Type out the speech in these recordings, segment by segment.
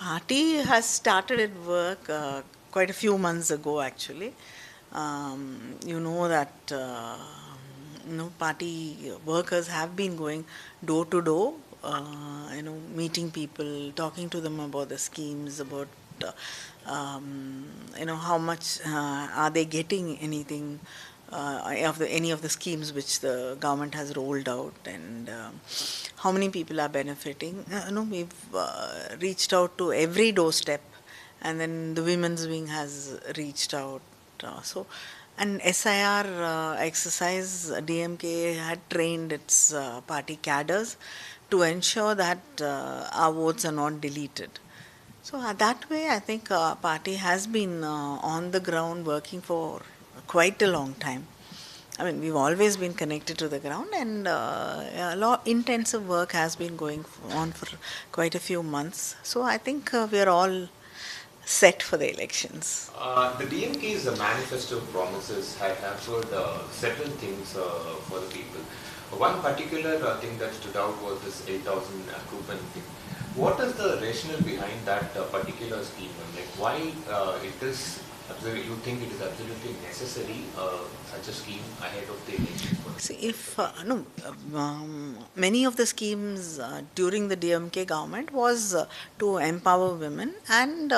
Party has started its work quite a few months ago, actually. You know that party workers have been going door to door, meeting people, talking to them about the schemes, about how much are they getting anything of any of the schemes which the government has rolled out, and how many people are benefiting. We've reached out to every doorstep, and then the women's wing has reached out. An SIR exercise, DMK had trained its party cadres to ensure that our votes are not deleted. So that way, I think party has been on the ground working for quite a long time. I mean, we've always been connected to the ground, and a lot intensive work has been going on for quite a few months. So I think we're all set for the elections. The DMK's manifesto promises have heard several things for the people. One particular thing that stood out was this 8,000 coupon thing. What is the rationale behind that particular scheme? Like why you think it is absolutely necessary such a scheme ahead of the election? See, if many of the schemes during the DMK government was to empower women, and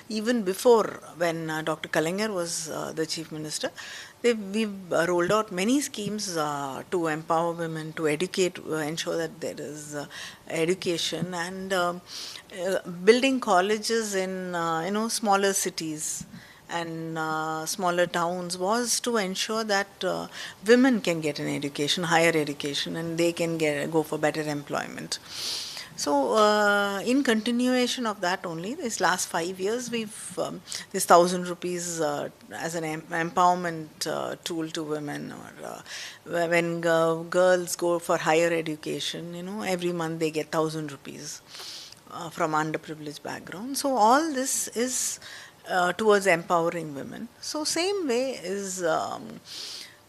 even before, when Dr. Kalaignar was the chief minister, we've rolled out many schemes to empower women, to educate, ensure that there is education, and building colleges in smaller cities and smaller towns was to ensure that women can get an education, higher education, and they can go for better employment. So, in continuation of that only, this last 5 years, we've this 1,000 rupees as an empowerment tool to women, or when girls go for higher education, every month they get 1,000 rupees from underprivileged background. So, all this is towards empowering women. So same way is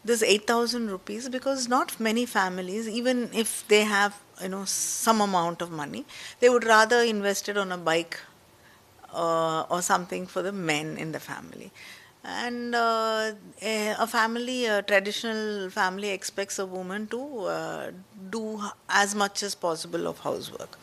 this 8,000 rupees, because not many families, even if they have some amount of money, they would rather invest it on a bike or something for the men in the family. And a traditional family expects a woman to do as much as possible of housework.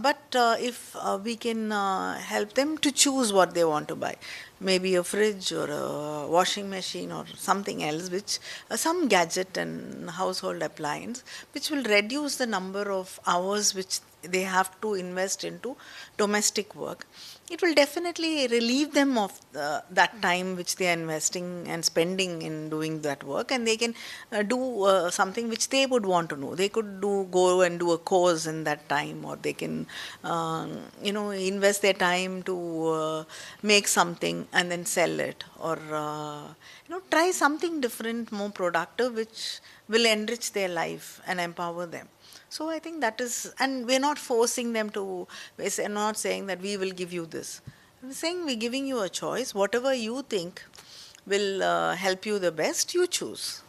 But if we can help them to choose what they want to buy, maybe a fridge or a washing machine or something else, which some gadget and household appliance, which will reduce the number of hours which they have to invest into domestic work, it will definitely relieve them of that time which they are investing and spending in doing that work, and they can do something which they would want to know. They could go and do a course in that time, or they can invest their time to make something and then sell it, or try something different, more productive, which will enrich their life and empower them. So I think that is, and we're not forcing them to, we're not saying that we will give you this. We're saying we're giving you a choice. Whatever you think will help you the best, you choose.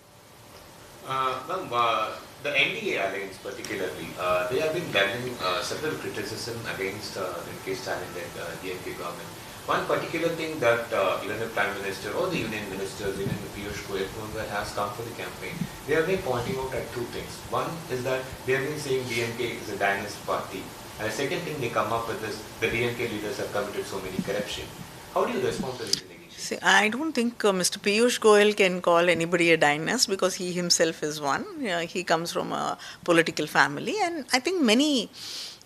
The NDA alliance particularly, they have been levying several criticism against the case challenge at DMK government. One particular thing that even the Prime Minister or the Union Ministers, even the Piyush Goyal, who has come for the campaign, they have been pointing out at two things. One is that they have been saying DMK is a dynastic party. And the second thing they come up with is the DMK leaders have committed so many corruption. How do you respond to these allegations? See, I don't think Mr. Piyush Goyal can call anybody a dynast, because he himself is one. He comes from a political family, and I think many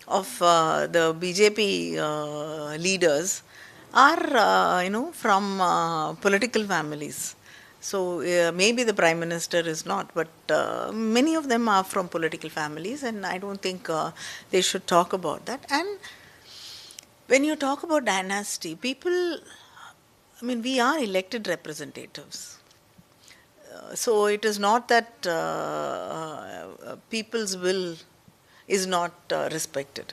of the BJP leaders are from political families. So maybe the Prime Minister is not, but many of them are from political families, and I don't think they should talk about that. And when you talk about dynasty, people, I mean, we are elected representatives. So it is not that people's will is not respected.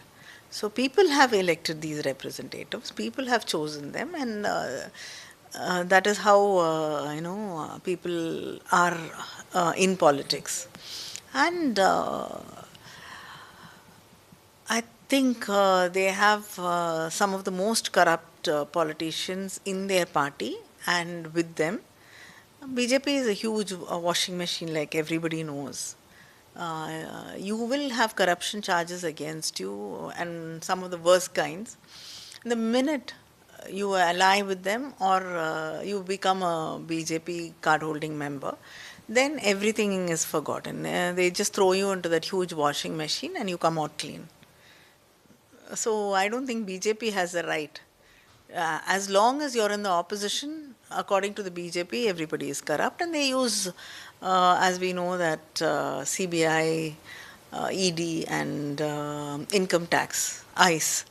So people have elected these representatives, people have chosen them, and that is how people are in politics. And I think they have some of the most corrupt politicians in their party and with them. BJP is a huge washing machine, like everybody knows. You will have corruption charges against you, and some of the worst kinds. The minute you ally with them or you become a BJP card holding member, then everything is forgotten. They just throw you into that huge washing machine and you come out clean. So I don't think BJP has the right. As long as you're in the opposition, according to the BJP, everybody is corrupt, and they use, as we know, that CBI, ED, and income tax, ICE,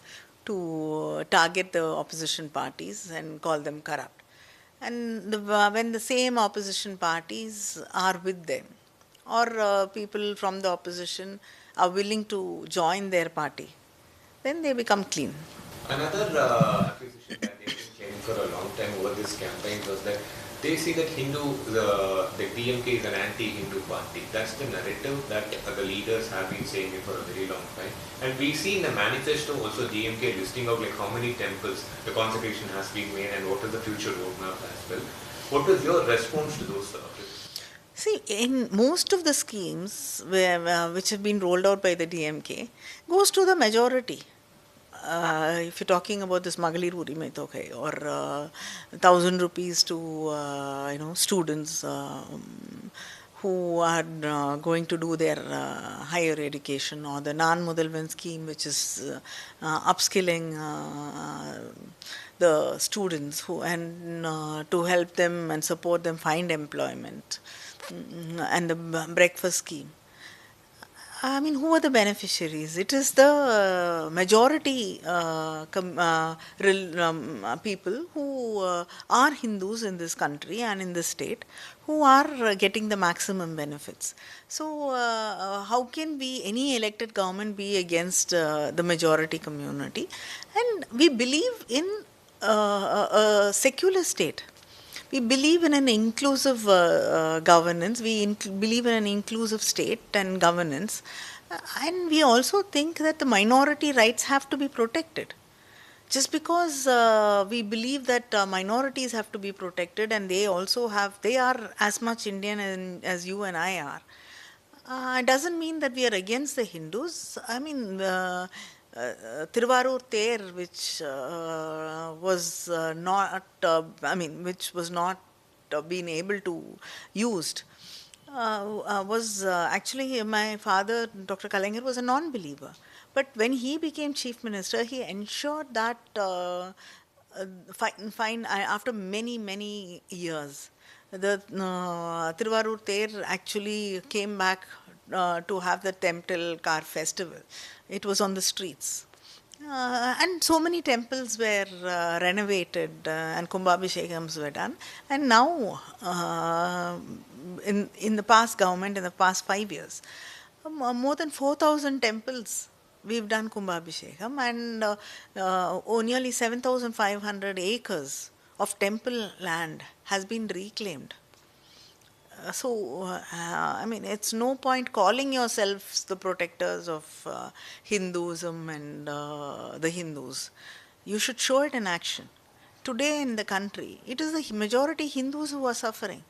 to target the opposition parties and call them corrupt. And when the same opposition parties are with them, or people from the opposition are willing to join their party, then they become clean. Another accusation that they've been claiming for a long time over this campaign was that they see that the DMK is an anti-Hindu party. That's the narrative that the leaders have been saying it for a very long time. And we see in the manifesto also DMK listing out like how many temples the consecration has been made and what is the future roadmap as well. What was your response to those criticisms? See, in most of the schemes which have been rolled out by the DMK, goes to the majority. If you're talking about this Magalir Urimai Togai or 1,000 rupees to students who are going to do their higher education, or the Nan Mudalvan scheme, which is upskilling the students and to help them and support them find employment, and the breakfast scheme. I mean, who are the beneficiaries? It is the majority people who are Hindus in this country and in this state who are getting the maximum benefits. So, how can any elected government be against the majority community? And we believe in a secular state. We believe in an inclusive governance. We believe in an inclusive state and governance. And we also think that the minority rights have to be protected. Just because we believe that minorities have to be protected and they are as much Indian as you and I are, doesn't mean that we are against the Hindus. I mean, Tiruvarur Ter, which was not, which was not being able to used, was actually my father, Dr. Kalaignar, was a non-believer. But when he became chief minister, he ensured that after many years, the Tiruvarur Ter actually came back to have the temple car festival. It was on the streets. And so many temples were renovated and Kumbhabhishekams were done. And now, in the past government, in the past 5 years, more than 4,000 temples we've done Kumbhabhishekam, and nearly 7,500 acres of temple land has been reclaimed. It's no point calling yourselves the protectors of Hinduism and the Hindus. You should show it in action. Today in the country, it is the majority Hindus who are suffering.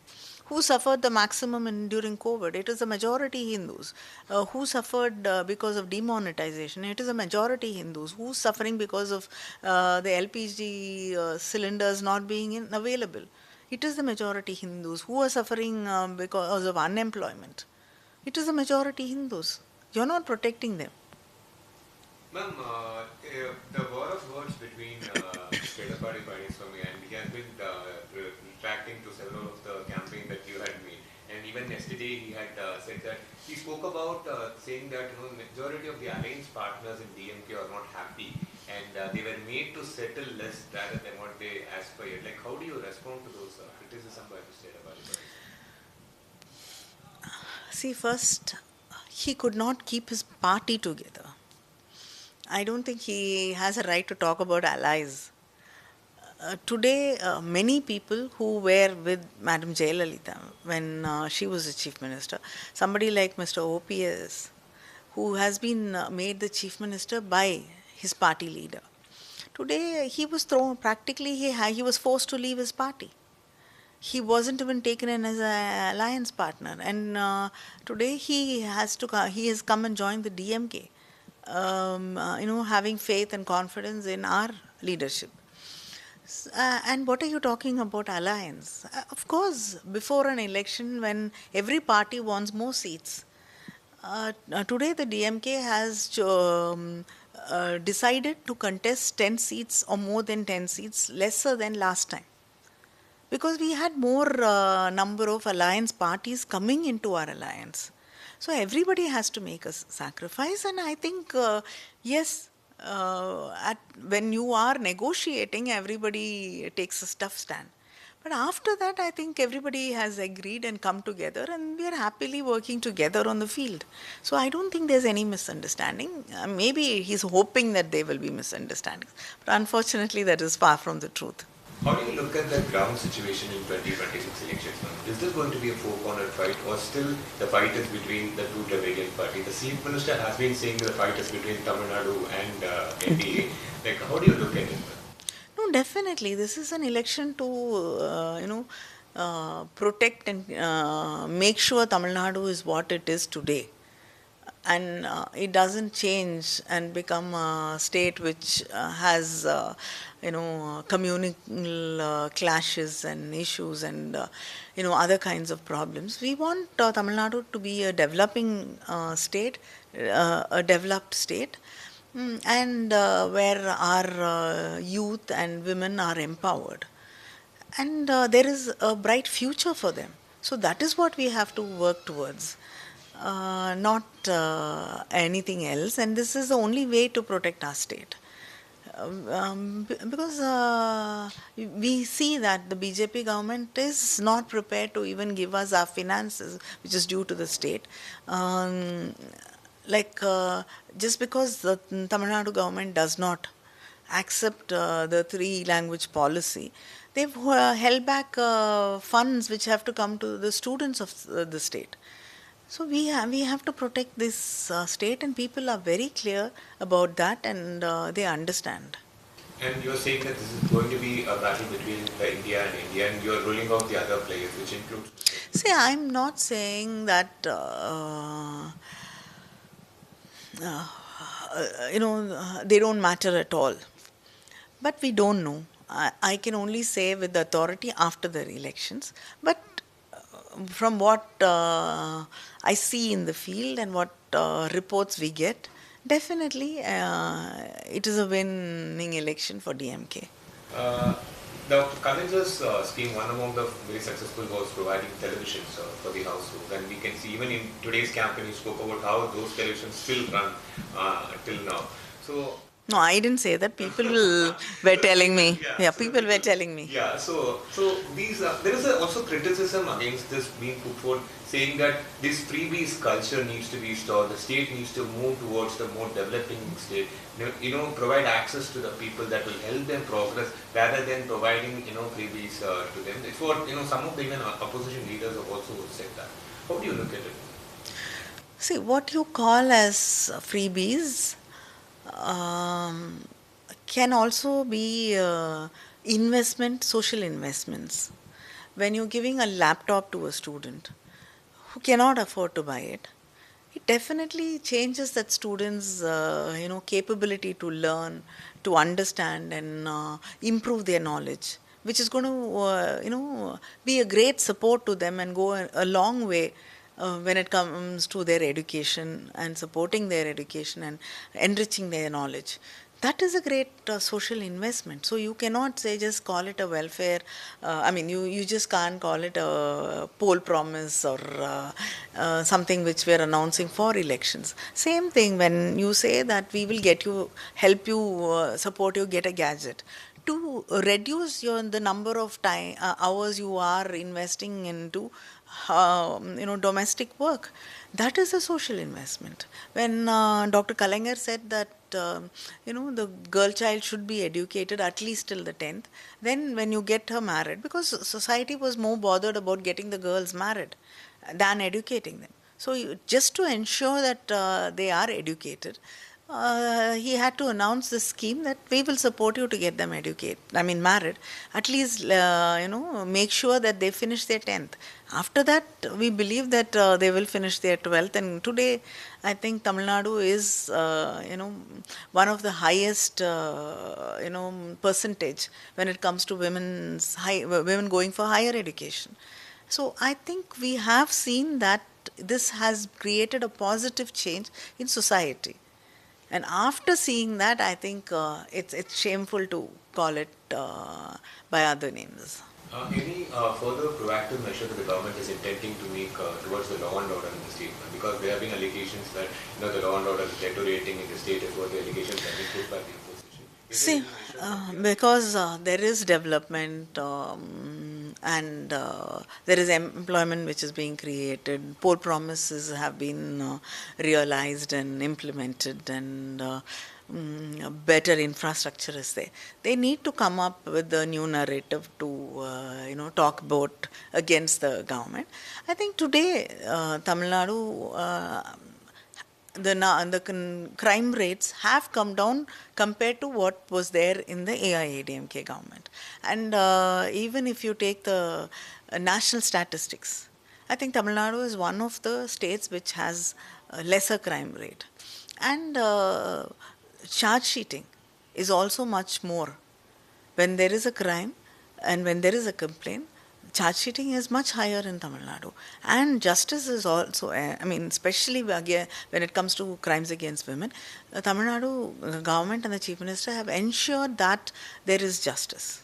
Who suffered the maximum during COVID? It is the majority Hindus. Who suffered because of demonetization? It is the majority Hindus. Who's suffering because of the LPG cylinders not being available? It is the majority Hindus. Who are suffering because of unemployment? It is the majority Hindus. You're not protecting them. Ma'am, the war of words between Kedapadi Palaniswamy and he has been retracting to several of the campaign that you had made. And even yesterday he had said that he spoke about saying that majority of the alliance partners in DMK are not happy and they were made to settle less rather than what they aspired. Like, how do you respond to those criticism by Mr. Kedapadi? See, first, he could not keep his party together. I don't think he has a right to talk about allies. Today, many people who were with Madam Jayalalitha when she was the chief minister, somebody like Mr. OPS, who has been made the chief minister by his party leader. Today, he was thrown, practically, he was forced to leave his party. He wasn't even taken in as an alliance partner. And today, he has come and joined the DMK, having faith and confidence in our leadership. And what are you talking about alliance? Of course, before an election, when every party wants more seats, today the DMK has decided to contest 10 seats or more than 10 seats, lesser than last time. Because we had more number of alliance parties coming into our alliance. So everybody has to make a sacrifice, and I think, yes, when you are negotiating, everybody takes a tough stand. But after that, I think everybody has agreed and come together, and we are happily working together on the field. So I don't think there's any misunderstanding. Maybe he's hoping that there will be misunderstandings, but unfortunately, that is far from the truth. How do you look at the ground situation in 2026 elections now? Is this going to be a four-corner fight, or still the fight is between the two Dravidian parties? The chief minister has been saying the fight is between Tamil Nadu and NDA. Like, how do you look at it? No, definitely. This is an election to, protect and make sure Tamil Nadu is what it is today. And it doesn't change and become a state which has, communal clashes and issues and, other kinds of problems. We want Tamil Nadu to be a developing state, a developed state. And where our youth and women are empowered. And there is a bright future for them. So that is what we have to work towards, not anything else. And this is the only way to protect our state. Because we see that the BJP government is not prepared to even give us our finances, which is due to the state. Just because the Tamil Nadu government does not accept the three-language policy, they've held back funds which have to come to the students of the state. So we have to protect this state, and people are very clear about that, and they understand. And you're saying that this is going to be a battle between India and India, and you're ruling out the other players, which includes... See, I'm not saying that... they don't matter at all. But we don't know. I can only say with the authority after the elections. But from what I see in the field and what reports we get, definitely it is a winning election for DMK. Dr. Kanimozhi's scheme, one among the very successful, was providing televisions for the household. And we can see even in today's campaign, you spoke about how those televisions still run till now. So no, I didn't say that. People were telling me. Yeah, so people were telling me. Yeah, so these there is also criticism against this being put forward, saying that this freebies culture needs to be stopped. The state needs to move towards the more developing state. Provide access to the people that will help them progress, rather than providing freebies to them. It's what some of the even opposition leaders have also said that. How do you look at it? See, what you call as freebies can also be social investments. When you're giving a laptop to a student who cannot afford to buy it, it definitely changes that student's capability to learn, to understand and improve their knowledge, which is going to be a great support to them and go a long way when it comes to their education and supporting their education and enriching their knowledge. That is a great social investment. So you cannot say just call it a welfare. You just can't call it a poll promise or something which we are announcing for elections. Same thing when you say that we will help you, support you, get a gadget. To reduce the number of hours you are investing into domestic work, that is a social investment. When Dr. Kalaignar said that the girl child should be educated at least till the 10th, then when you get her married, because society was more bothered about getting the girls married than educating them. So just to ensure that they are educated, he had to announce this scheme that we will support you to get them married. At least, make sure that they finish their 10th. After that, we believe that they will finish their 12th. And today, I think Tamil Nadu is, one of the highest, percentage when it comes to women going for higher education. So I think we have seen that this has created a positive change in society. And after seeing that, I think it's shameful to call it by other names. Any further proactive measure that the government is intending to make towards the law and order in the state? Because there have been allegations that the law and order is deteriorating in the state as well. The allegations have been put by the opposition. Is there See, any measures because there is development and there is employment which is being created, poor promises have been realized and implemented, and better infrastructure is there. They need to come up with a new narrative to, talk about against the government. I think today, Tamil Nadu. The crime rates have come down compared to what was there in the AIADMK government. And even if you take the national statistics, I think Tamil Nadu is one of the states which has a lesser crime rate. And charge sheeting is also much more. When there is a crime and when there is a complaint, charge sheeting is much higher in Tamil Nadu. And justice is also, especially again, when it comes to crimes against women, Tamil Nadu government and the Chief Minister have ensured that there is justice.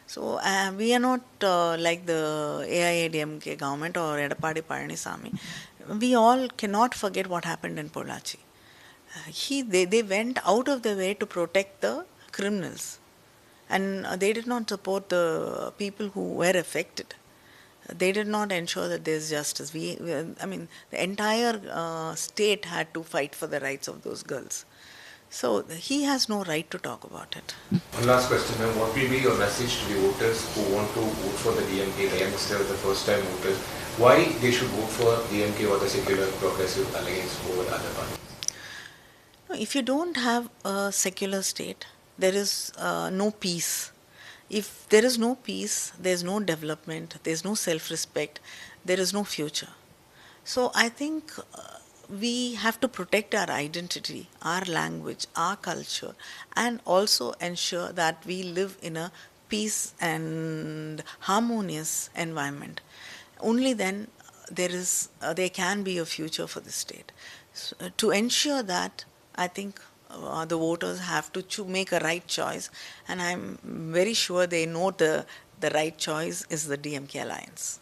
So we are not like the AIADMK government or Edappadi Palanisamy. We all cannot forget what happened in Pollachi. They went out of their way to protect the criminals, and they did not support the people who were affected. They did not ensure that there is justice. The entire state had to fight for the rights of those girls. So he has no right to talk about it. One last question, ma'am. What will be your message to the voters who want to vote for the DMK, the youngsters, the first-time voters? Why they should vote for DMK or the secular progressive alliance over other parties? If you don't have a secular state, there is no peace. If there is no peace, there is no development, there is no self-respect, there is no future. So I think we have to protect our identity, our language, our culture, and also ensure that we live in a peace and harmonious environment. Only then there can be a future for the state. So, to ensure that, I think the voters have to make a right choice, and I'm very sure they know the right choice is the DMK alliance.